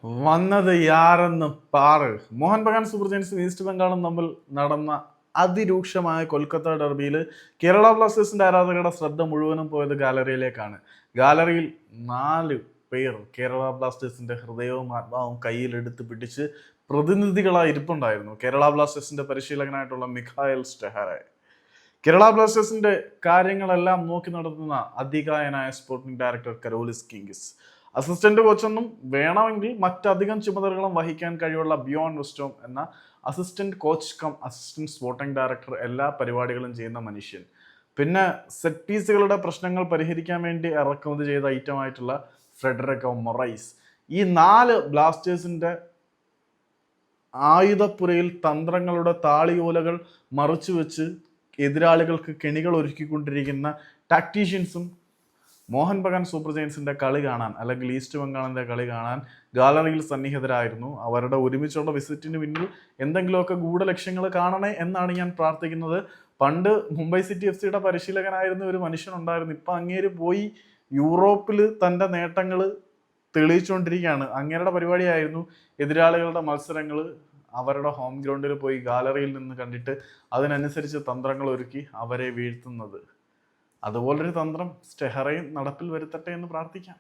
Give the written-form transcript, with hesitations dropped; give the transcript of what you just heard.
വന്നത് യാരെന്ന് പാറ്. Mohan Bagan super ജയൻസും east ബംഗാളും തമ്മിൽ നടന്ന അതിരൂക്ഷമായ കൊൽക്കത്ത ഡെർബിയിൽ കേരള ബ്ലാസ്റ്റേഴ്സിന്റെ ആരാധകരുടെ ശ്രദ്ധ മുഴുവനും പോയത് ഗാലറിയിലേക്കാണ്. ഗാലറിയിൽ 4 പേർ കേരള ബ്ലാസ്റ്റേഴ്സിന്റെ ഹൃദയവും ആത്മാവും കയ്യിലെടുത്ത് പിടിച്ച് പ്രതിനിധികളായി ഇരിപ്പുണ്ടായിരുന്നു. കേരള ബ്ലാസ്റ്റേഴ്സിന്റെ പരിശീലകനായിട്ടുള്ള മിഖായൽ സ്റ്റെഹറെ. കേരള ബ്ലാസ്റ്റേഴ്സിന്റെ കാര്യങ്ങളെല്ലാം നോക്കി നടത്തുന്ന അധികായനായ sporting director Karolis Skinkis, assistant കോച്ചൊന്നും വേണമെങ്കിൽ മറ്റധികം ചുമതലകളും വഹിക്കാൻ കഴിവുള്ള ബിയോൺ വെസ്റ്റോം എന്ന assistant coach cum assistant sporting director എല്ലാ പരിപാടികളും ചെയ്യുന്ന മനുഷ്യൻ. പിന്നെ സെറ്റ് പീസുകളുടെ പ്രശ്നങ്ങൾ പരിഹരിക്കാൻ വേണ്ടി ഇറക്കുമതി ചെയ്ത ഐറ്റമായിട്ടുള്ള ഫ്രെഡറിക്കോ മൊറൈസ്. ഈ 4 ബ്ലാസ്റ്റേഴ്സിന്റെ ആയുധപ്പുരയിൽ തന്ത്രങ്ങളുടെ താളിയോലകൾ മറച്ചു വെച്ച് എതിരാളികൾക്ക് കെണികൾ ഒരുക്കിക്കൊണ്ടിരിക്കുന്ന ടാക്ടീഷ്യൻസും മോഹൻ ബഗാൻ സൂപ്പർ ജയൻസിന്റെ കളി കാണാൻ, അല്ലെങ്കിൽ ഈസ്റ്റ് ബംഗാളിന്റെ കളി കാണാൻ ഗാലറിയിൽ സന്നിഹിതരായിരുന്നു. അവരുടെ ഒരുമിച്ചുള്ള വിസിറ്റിന് പിന്നിൽ എന്തെങ്കിലുമൊക്കെ ഗൂഢലക്ഷ്യങ്ങൾ കാണണേ എന്നാണ് ഞാൻ പ്രാർത്ഥിക്കുന്നത്. പണ്ട് മുംബൈ സിറ്റി FC പരിശീലകനായിരുന്ന ഒരു മനുഷ്യനുണ്ടായിരുന്നു. ഇപ്പൊ അങ്ങേര് പോയി യൂറോപ്പിൽ തൻ്റെ നേട്ടങ്ങൾ തെളിയിച്ചുകൊണ്ടിരിക്കുകയാണ്. അങ്ങേരുടെ പരിപാടിയായിരുന്നു എതിരാളികളുടെ മത്സരങ്ങൾ അവരുടെ ഹോം ഗ്രൗണ്ടിൽ പോയി ഗാലറിയിൽ നിന്ന് കണ്ടിട്ട് അതിനനുസരിച്ച് തന്ത്രങ്ങൾ ഒരുക്കി അവരെ വീഴ്ത്തുന്നത്. അതുപോലൊരു തന്ത്രം സ്റ്റെഹറയും നടപ്പിൽ വരുത്തട്ടെ എന്ന് പ്രാർത്ഥിക്കാം.